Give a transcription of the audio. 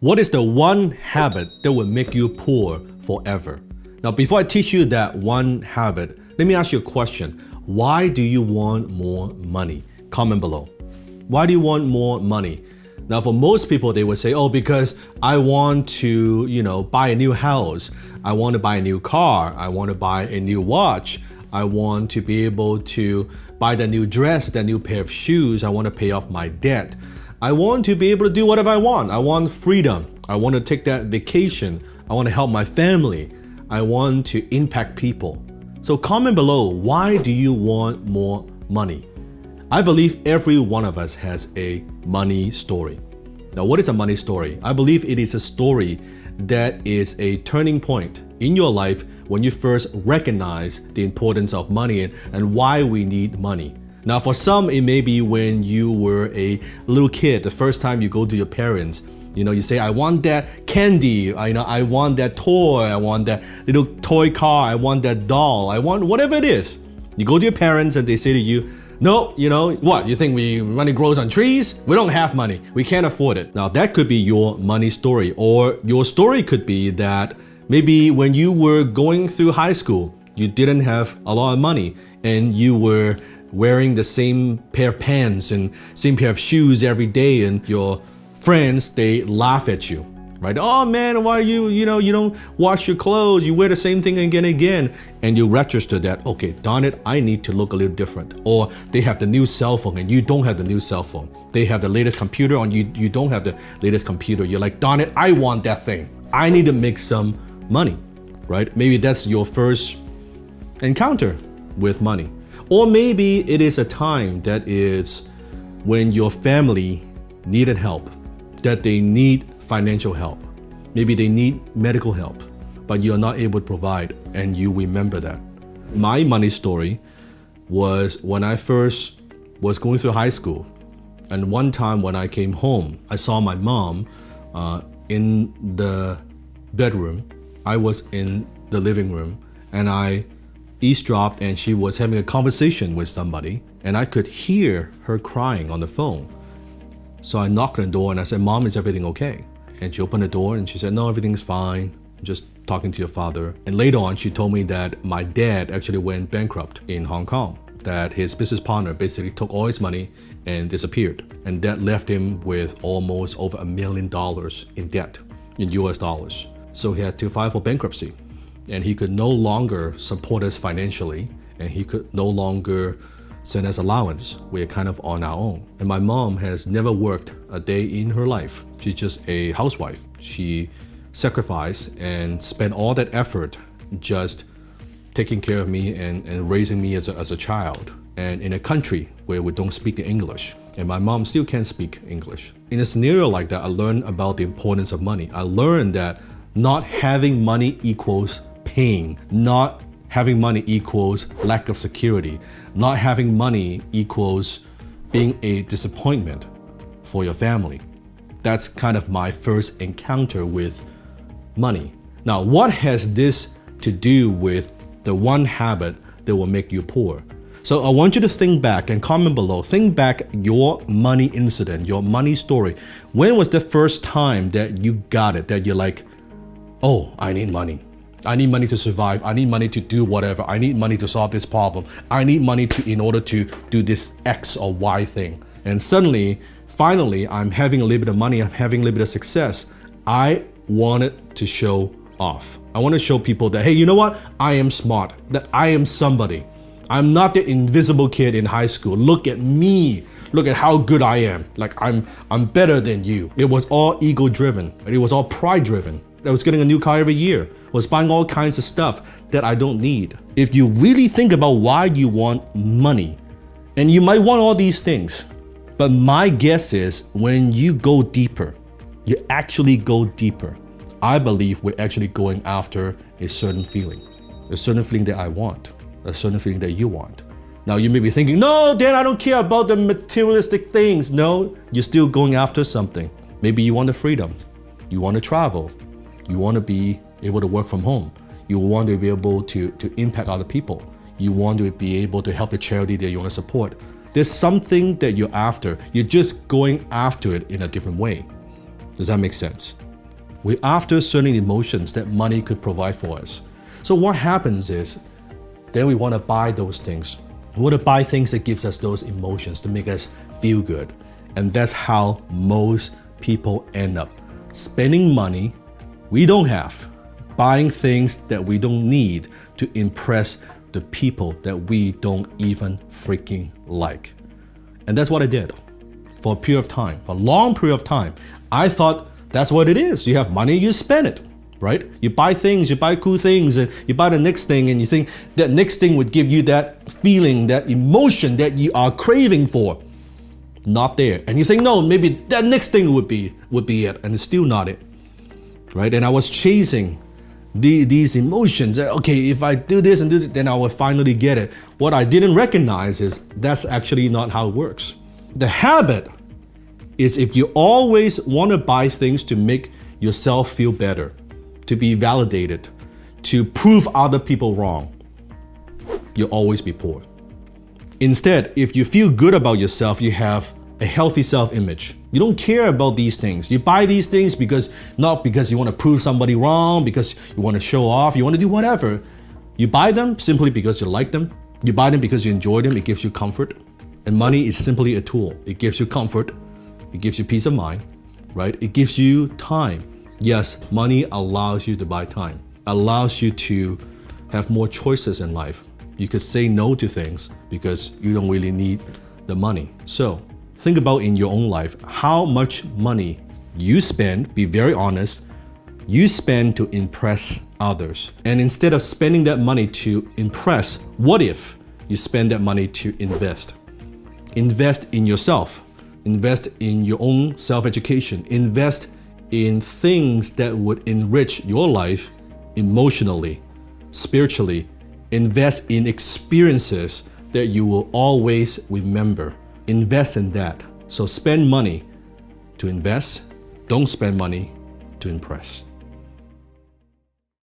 What is the one habit that will make you poor forever? Now, before I teach you that one habit, let me ask you a question. Why do you want more money? Comment below. Why do you want more money? Now, for most people, they would say, oh, because I want to, buy a new house. I want to buy a new car. I want to buy a new watch. I want to be able to buy that new dress, that new pair of shoes. I want to pay off my debt. I want to be able to do whatever I want. I want freedom. I want to take that vacation. I want to help my family. I want to impact people. So comment below, why do you want more money? I believe every one of us has a money story. Now, what is a money story? I believe it is a story that is a turning point in your life when you first recognize the importance of money and why we need money. Now, for some, it may be when you were a little kid, the first time you go to your parents, you say, I want that candy, I want that toy, I want that little toy car, I want that doll, I want whatever it is. You go to your parents and they say to you, no, what? You think money grows on trees? We don't have money. We can't afford it. Now, that could be your money story. Or your story could be that maybe when you were going through high school, you didn't have a lot of money and you were wearing the same pair of pants and same pair of shoes every day, and your friends, they laugh at you, right? Oh man, why you don't wash your clothes, you wear the same thing again and again, and you register that, okay, darn it, I need to look a little different. Or they have the new cell phone and you don't have the new cell phone. They have the latest computer and you don't have the latest computer. You're like, darn it, I want that thing. I need to make some money, right? Maybe that's your first encounter with money. Or maybe it is a time that is when your family needed help, that they need financial help. Maybe they need medical help, but you're not able to provide, and you remember that. My money story was when I first was going through high school. And one time when I came home, I saw my mom in the bedroom. I was in the living room, and I eavesdropped, and she was having a conversation with somebody, and I could hear her crying on the phone. So I knocked on the door and I said, Mom, is everything okay? And she opened the door and she said, no, everything's fine. I'm just talking to your father. And later on, she told me that my dad actually went bankrupt in Hong Kong, that his business partner basically took all his money and disappeared. And that left him with almost over $1 million in debt in US dollars. So he had to file for bankruptcy. And he could no longer support us financially, and he could no longer send us allowance. We're kind of on our own. And my mom has never worked a day in her life. She's just a housewife. She sacrificed and spent all that effort just taking care of me and raising me as a child. And in a country where we don't speak the English, and my mom still can't speak English. In a scenario like that, I learned about the importance of money. I learned that not having money equals pain. Not having money equals lack of security. Not having money equals being a disappointment for your family. That's kind of my first encounter with money. Now, what has this to do with the one habit that will make you poor? So I want you to think back and comment below. Think back your money incident, your money story. When was the first time that you got it, that you're like, oh, I need money. I need money to survive. I need money to do whatever. I need money to solve this problem. I need money in order to do this X or Y thing. And suddenly, finally, I'm having a little bit of money. I'm having a little bit of success. I wanted to show off. I want to show people that, hey, you know what? I am smart, that I am somebody. I'm not the invisible kid in high school. Look at me. Look at how good I am. Like I'm better than you. It was all ego driven. It was all pride driven. I was getting a new car every year, was buying all kinds of stuff that I don't need. If you really think about why you want money, and you might want all these things, but my guess is when you go deeper, you actually go deeper. I believe we're actually going after a certain feeling that I want, a certain feeling that you want. Now you may be thinking, no, Dan, I don't care about the materialistic things. No, you're still going after something. Maybe you want the freedom, you want to travel, you want to be able to work from home. You want to be able to impact other people. You want to be able to help the charity that you want to support. There's something that you're after. You're just going after it in a different way. Does that make sense? We're after certain emotions that money could provide for us. So what happens is, then we want to buy those things. We want to buy things that gives us those emotions to make us feel good. And that's how most people end up spending money we don't have, buying things that we don't need to impress the people that we don't even freaking like. And that's what I did for a period of time, for a long period of time. I thought that's what it is. You have money, you spend it, right? You buy things, you buy cool things, and you buy the next thing, and you think that next thing would give you that feeling, that emotion that you are craving for. Not there. And you think, no, maybe that next thing would be it, and it's still not it, right? And I was chasing these emotions. Okay, if I do this and do that, then I will finally get it. What I didn't recognize is that's actually not how it works. The habit is if you always want to buy things to make yourself feel better, to be validated, to prove other people wrong, you'll always be poor. Instead, if you feel good about yourself, you have a healthy self-image. You don't care about these things. You buy these things not because you want to prove somebody wrong, because you want to show off, you want to do whatever. You buy them simply because you like them. You buy them because you enjoy them. It gives you comfort. And money is simply a tool. It gives you comfort. It gives you peace of mind, right? It gives you time. Yes, money allows you to buy time, allows you to have more choices in life. You could say no to things because you don't really need the money. So think about in your own life, how much money you spend, be very honest, you spend to impress others. And instead of spending that money to impress, what if you spend that money to invest? Invest in yourself. Invest in your own self-education. Invest in things that would enrich your life emotionally, spiritually. Invest in experiences that you will always remember. Invest in that. So spend money to invest. Don't spend money to impress.